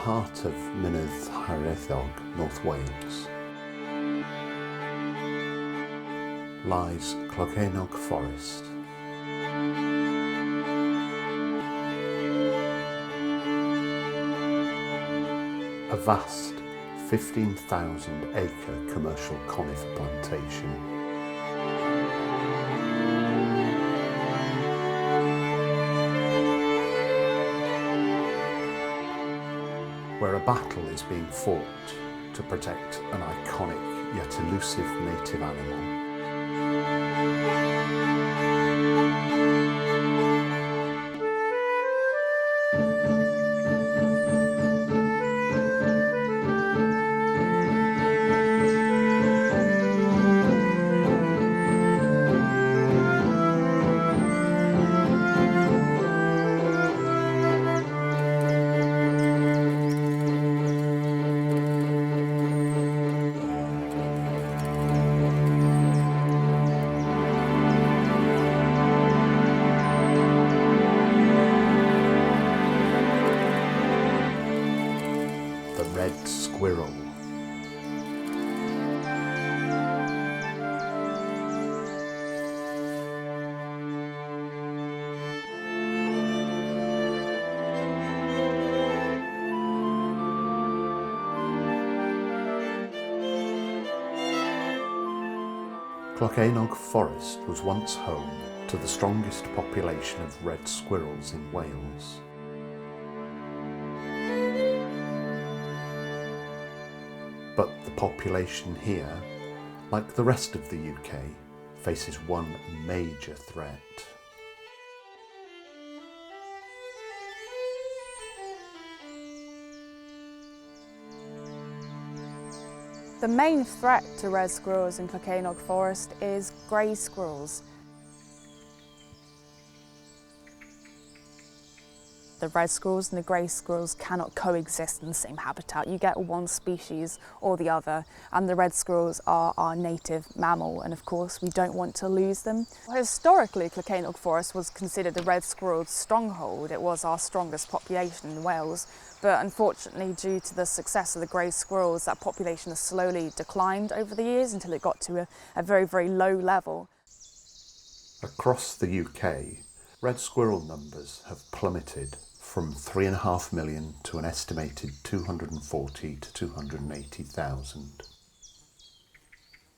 heart of Mynydd Hiraethog, North Wales, lies Clocaenog Forest. A vast 15,000-acre commercial conifer plantation. Where a battle is being fought to protect an iconic yet elusive native animal. The Red Squirrel. Clocaenog Forest was once home to the strongest population of red squirrels in Wales. But the population here, like the rest of the UK, faces one major threat. The main threat to red squirrels in Clocaenog Forest is grey squirrels. The red squirrels and the grey squirrels cannot coexist in the same habitat. You get one species or the other, and the red squirrels are our native mammal, and of course we don't want to lose them. Historically, Clocaenog Forest was considered the red squirrel's stronghold. It was our strongest population in Wales, but unfortunately due to the success of the grey squirrels, that population has slowly declined over the years until it got to a very, very low level. Across the UK, red squirrel numbers have plummeted from 3.5 million to an estimated 240 to 280,000.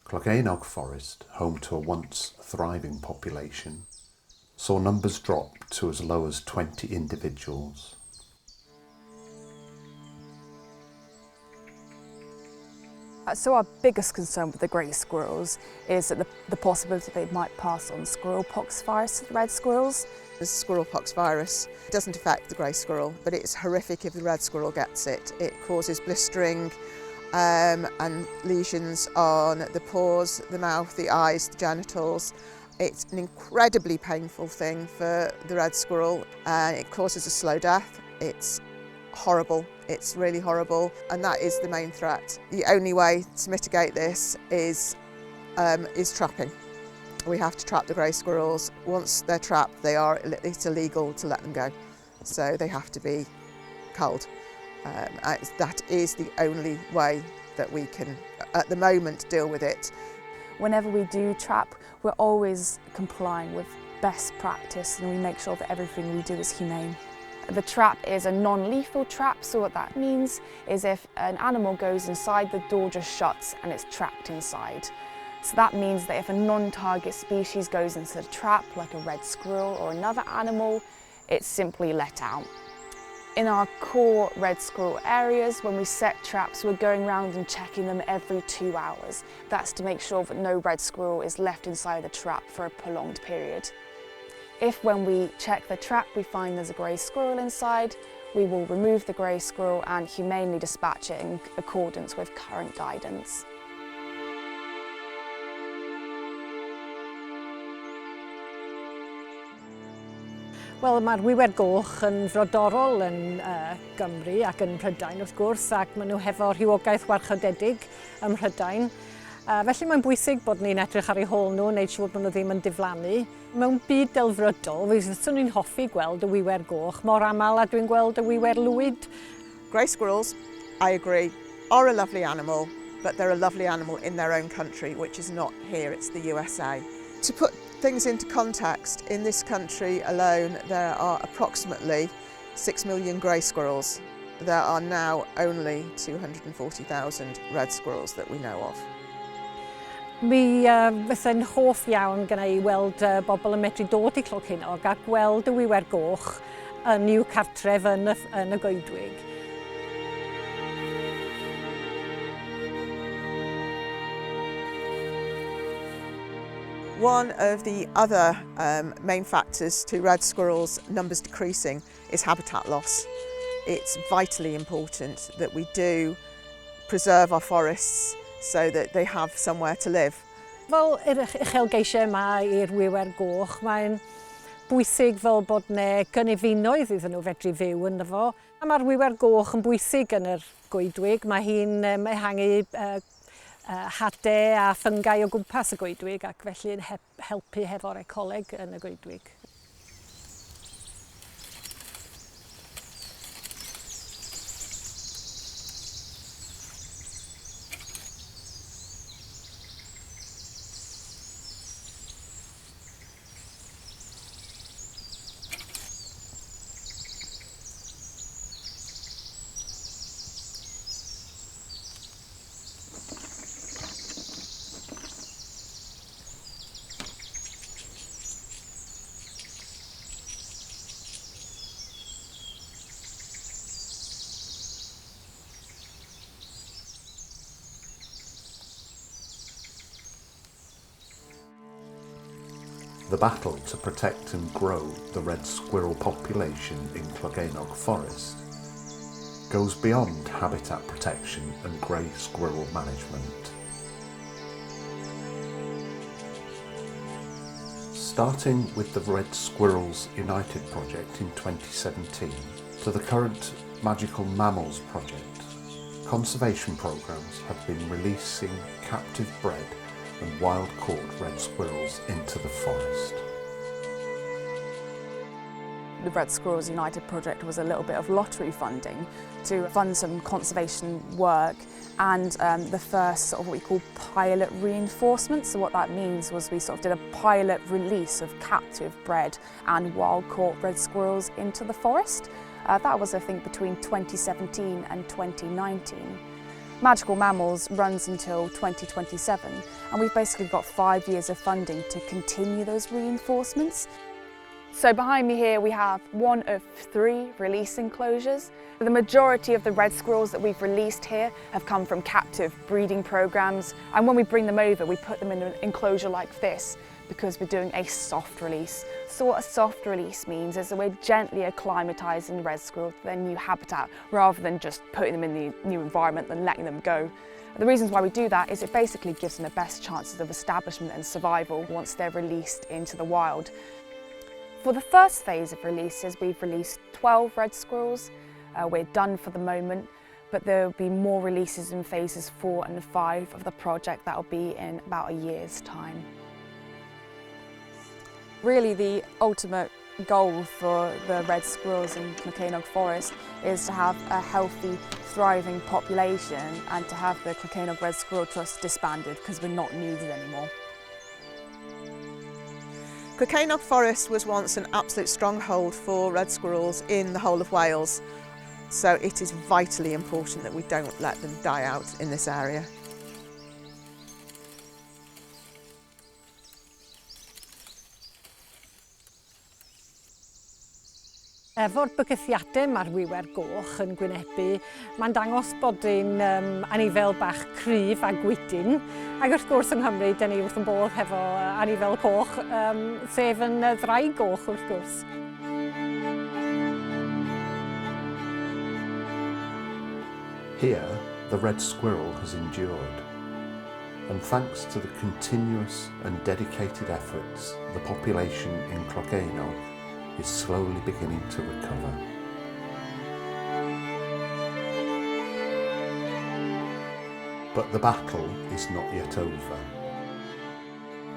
Clocaenog Forest, home to a once thriving population, saw numbers drop to as low as 20 individuals. So our biggest concern with the grey squirrels is that the possibility they might pass on squirrel pox virus to the red squirrels. The squirrel pox virus doesn't affect the grey squirrel, but it's horrific if the red squirrel gets it. It causes blistering and lesions on the paws, the mouth, the eyes, the genitals. It's an incredibly painful thing for the red squirrel, and it causes a slow death. It's horrible. It's really horrible, and that is the main threat. The only way to mitigate this is trapping. We have to trap the grey squirrels. Once they're trapped, it's illegal to let them go. So they have to be culled. That is the only way that we can, at the moment, deal with it. Whenever we do trap, we're always complying with best practice, and we make sure that everything we do is humane. The trap is a non-lethal trap, so what that means is if an animal goes inside, the door just shuts and it's trapped inside. So that means that if a non-target species goes into the trap, like a red squirrel or another animal, it's simply let out. In our core red squirrel areas, when we set traps, we're going around and checking them every 2 hours. That's to make sure that no red squirrel is left inside the trap for a prolonged period. If when we check the trap we find there's a grey squirrel inside, we will remove the grey squirrel and humanely dispatch it in accordance with current guidance. Wel, mae'r wiwer goch yn frodorol yn Gymru ac yn Mhrydain wrth gwrs, ac maen nhw hefo rhywogaeth warchodedig ym Mhrydain. Felly mae'n bwysig bod ni'n edrych ar eu hôl nhw, wneud siŵr bod nhw ddim yn diflannu. Mewn byd delfrydol, fe swn i'n hoffi gweld y wiwer goch mor aml a dwi'n gweld y wiwer lwyd. Grey squirrels, I agree, are a lovely animal, but they're a lovely animal in their own country, which is not here, it's the USA. To put things into context, in this country alone there are approximately 6 million grey squirrels. There are now only 240,000 red squirrels that we know of. Mi fysa'n hoff iawn gyda i weld bobl yn medru dod I Clocaenog a gweld y wiwer goch yn i'w cartref yn y Goedwig. One of the other main factors to red squirrels' numbers decreasing is habitat loss. It's vitally important that we do preserve our forests so that they have somewhere to live. Fel yr uchelgeisiau yma i'r wiwer goch, mae'n bwysig fel bod ne gynefinoedd iddyn nhw fedru fyw ynddo fo. A mae'r wiwer goch yn bwysig yn yr Goedwig. Mae hi'n ehangu hadau a ffyngau o gwmpas y Goedwig ac felly yn helpu hefo'r ecoleg yn y Goedwig. The battle to protect and grow the red squirrel population in Clocaenog Forest goes beyond habitat protection and grey squirrel management. Starting with the Red Squirrels United project in 2017 to the current Magical Mammals project, conservation programmes have been releasing captive bred and wild-caught red squirrels into the forest. The Red Squirrels United project was a little bit of lottery funding to fund some conservation work and the first sort of what we call pilot reinforcement. So what that means was we sort of did a pilot release of captive bred and wild-caught red squirrels into the forest. That was, I think, between 2017 and 2019. Magical Mammals runs until 2027 and we've basically got 5 years of funding to continue those reinforcements. So behind me here we have one of 3 release enclosures. The majority of the red squirrels that we've released here have come from captive breeding programs, and when we bring them over we put them in an enclosure like this because we're doing a soft release. So what a soft release means is that we're gently acclimatising red squirrels to their new habitat rather than just putting them in the new environment and letting them go. The reasons why we do that is it basically gives them the best chances of establishment and survival once they're released into the wild. For the first phase of releases, we've released 12 red squirrels. We're done for the moment, but there will be more releases in phases 4 and 5 of the project that will be in about a year's time. Really, the ultimate goal for the red squirrels in Clocaenog Forest is to have a healthy, thriving population and to have the Clocaenog Red Squirrel Trust disbanded because we're not needed anymore. Clocaenog Forest was once an absolute stronghold for red squirrels in the whole of Wales, so it is vitally important that we don't let them die out in this area. Efo'r bygythiadau mae'r wiwer goch yn gwynebu, mae'n dangos bod e'n anifel bach cryf a gwydyn. Ac wrth gwrs yng Nghymru, dyn ni wrth yn bodd hefo anifel coch, sef yn Draig goch wrth gwrs. Here, the red squirrel has endured, and thanks to the continuous and dedicated efforts, the population in Clocaenog is slowly beginning to recover. But the battle is not yet over,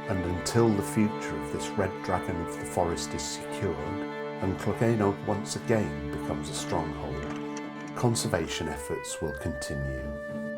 and until the future of this red dragon of the forest is secured and Clocaenog once again becomes a stronghold, Conservation efforts will continue.